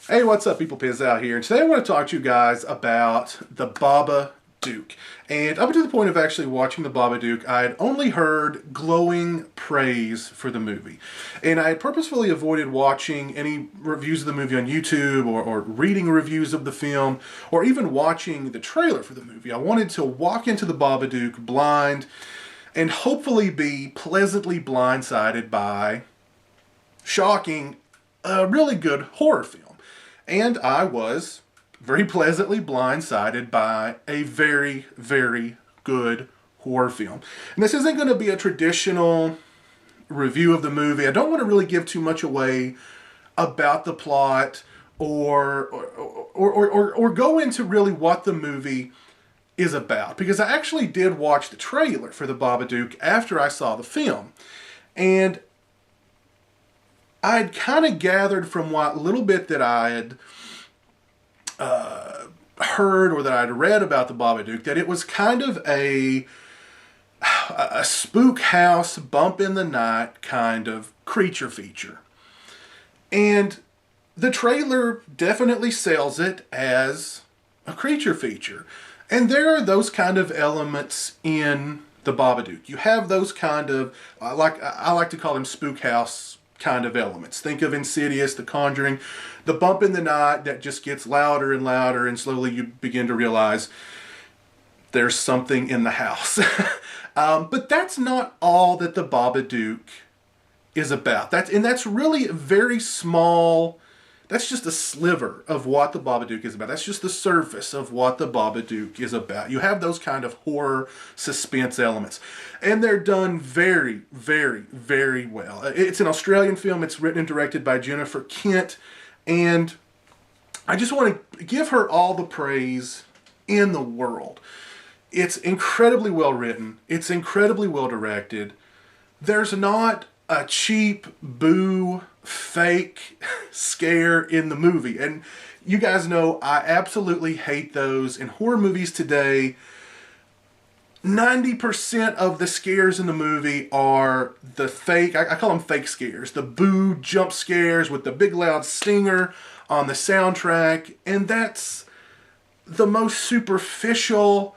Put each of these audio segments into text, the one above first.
Hey, what's up, people? Piz out here, and today I want to talk to you guys about the Babadook. And up to the point of actually watching the Babadook, I had only heard glowing praise for the movie. And I had purposefully avoided watching any reviews of the movie on YouTube or reading reviews of the film or even watching the trailer for the movie. I wanted to walk into the Babadook blind and hopefully be pleasantly blindsided by shocking, a really good horror film. And I was very pleasantly blindsided by a very, very good horror film. And this isn't going to be a traditional review of the movie. I don't want to really give too much away about the plot or go into really what the movie is about. Because I actually did watch the trailer for the Babadook after I saw the film. And I'd kind of gathered from what little bit that I had heard or that I'd read about the Babadook that it was kind of a spook house, bump in the night kind of creature feature. And the trailer definitely sells it as a creature feature. And there are those kind of elements in the Babadook. You have those kind of, I like to call them spook house kind of elements. Think of Insidious, The Conjuring, the bump in the night that just gets louder and louder, and slowly you begin to realize there's something in the house. But that's not all that the Babadook is about. That's really very small. That's just a sliver of what the Babadook is about. That's just the surface of what the Babadook is about. You have those kind of horror suspense elements. And they're done very, very, very well. It's an Australian film. It's written and directed by Jennifer Kent. And I just want to give her all the praise in the world. It's incredibly well written. It's incredibly well directed. There's not a cheap, boo, fake scare in the movie. And you guys know I absolutely hate those. In horror movies today, 90% of the scares in the movie are the fake, I call them fake scares, the boo jump scares with the big loud stinger on the soundtrack. And that's the most superficial,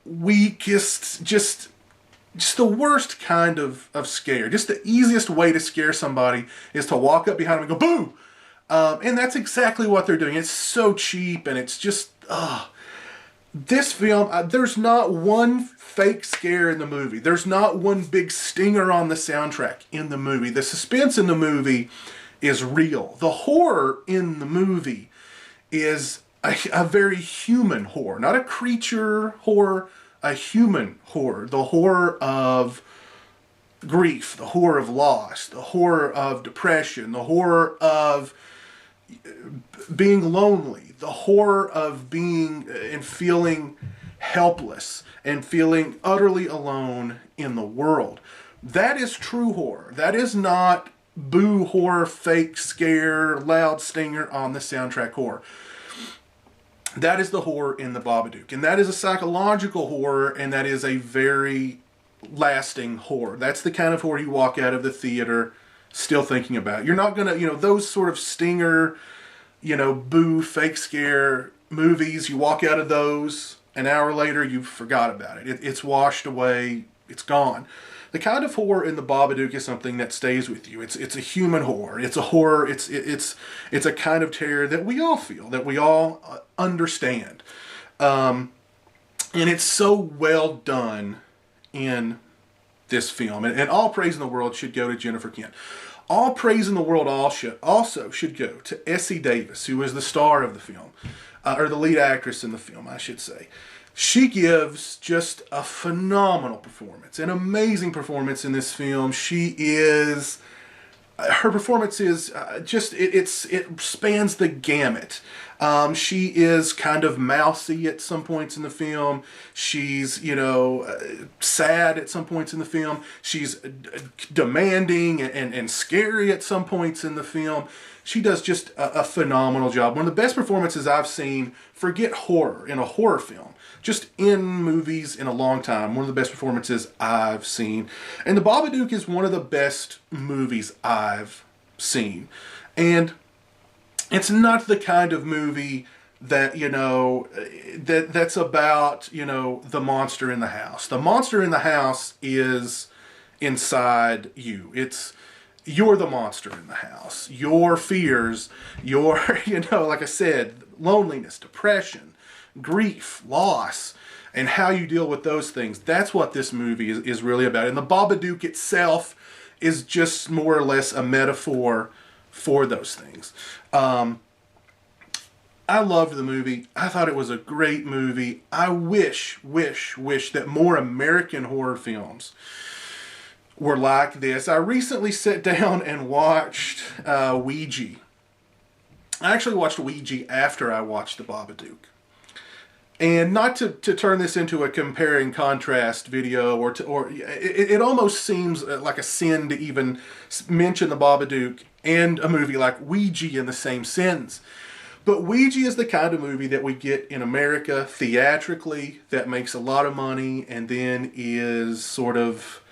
weakest, just the worst kind of scare. Just the easiest way to scare somebody is to walk up behind them and go, boo! And that's exactly what they're doing. It's so cheap, and it's just, this film, there's not one fake scare in the movie. There's not one big stinger on the soundtrack in the movie. The suspense in the movie is real. The horror in the movie is a very human horror. Not a creature horror, a human horror. The horror of grief, the horror of loss, the horror of depression, the horror of being lonely, the horror of being and feeling helpless and feeling utterly alone in the world. That is true horror. That is not boo horror, fake scare, loud stinger on the soundtrack horror. That is the horror in the Babadook. And that is a psychological horror, and that is a very lasting horror. That's the kind of horror you walk out of the theater still thinking about. You're not going to, those sort of stinger, boo, fake scare movies, you walk out of those, an hour later you forgot about it. It's washed away, it's gone. The kind of horror in the Babadook is something that stays with you. It's a human horror. It's a horror. It's a kind of terror that we all feel, that we all understand, and it's so well done in this film. And all praise in the world should go to Jennifer Kent. All praise in the world also should go to Essie Davis, who is the star of the film, or the lead actress in the film, I should say. She gives just a phenomenal performance, an amazing performance in this film. Her performance is it spans the gamut. She is kind of mousy at some points in the film. She's, sad at some points in the film. She's demanding and scary at some points in the film. She does just a phenomenal job. One of the best performances I've seen, forget horror, in a horror film, just in movies in a long time. One of the best performances I've seen. And The Babadook is one of the best movies I've seen. And It's not the kind of movie that, that's about, the monster in the house. The monster in the house is inside you. You're the monster in the house. Your fears, your, like I said, loneliness, depression, grief, loss, and how you deal with those things. That's what this movie is really about. And the Babadook itself is just more or less a metaphor for those things. I loved the movie. I thought it was a great movie. I wish that more American horror films were like this. I recently sat down and watched Ouija. I actually watched Ouija after I watched The Babadook. And not to turn this into a compare and contrast video, it almost seems like a sin to even mention The Babadook and a movie like Ouija in the same sentence. But Ouija is the kind of movie that we get in America theatrically that makes a lot of money and then is sort of,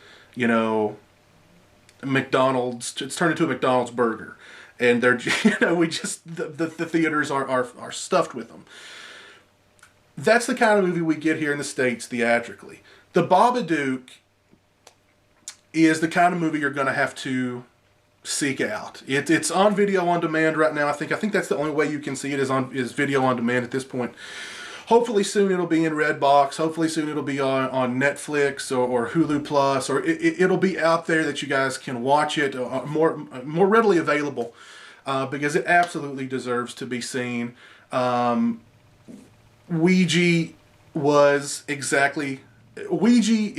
McDonald's. It's turned into a McDonald's burger, and they're, we just the theaters are stuffed with them. That's the kind of movie we get here in the States theatrically. The Babadook is the kind of movie you're going to have to seek out. It's on video on demand right now. I think that's the only way you can see it is video on demand at this point. Hopefully soon it'll be in Redbox. Hopefully soon it'll be on Netflix or Hulu Plus, or it'll be out there that you guys can watch it more readily available because it absolutely deserves to be seen. Ouija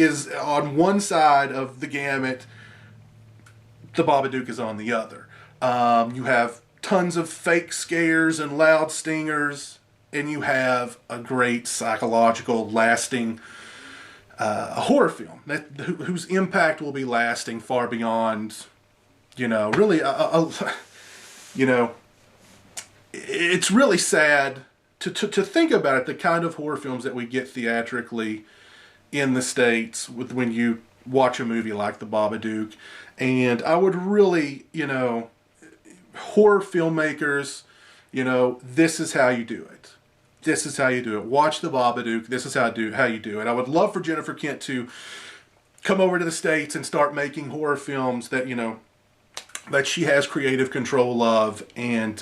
is on one side of the gamut. The Babadook is on the other. You have tons of fake scares and loud stingers, and you have a great psychological, lasting horror film whose impact will be lasting far beyond, really, it's really sad to think about it, the kind of horror films that we get theatrically in the States when you watch a movie like The Babadook. And I would really, horror filmmakers, this is how you do it. This is how you do it. Watch The Babadook. This is how you do it. I would love for Jennifer Kent to come over to the States and start making horror films that, that she has creative control of. And,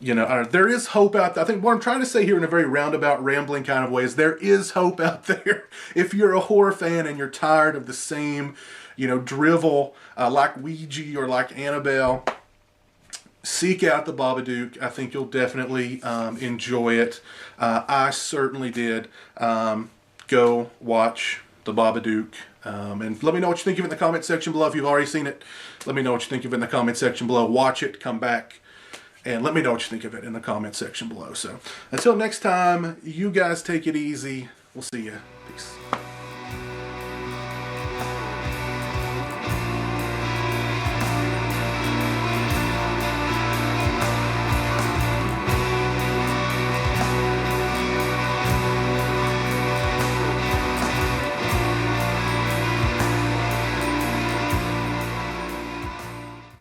there is hope out there. I think what I'm trying to say here in a very roundabout, rambling kind of way is there is hope out there. If you're a horror fan and you're tired of the same, drivel like Ouija or like Annabelle, seek out The Babadook. I think you'll definitely enjoy it. I certainly did. Go watch The Babadook. And let me know what you think of it in the comment section below. If you've already seen it, let me know what you think of it in the comment section below. Watch it, come back, and let me know what you think of it in the comment section below. So until next time, you guys take it easy. We'll see you. Peace.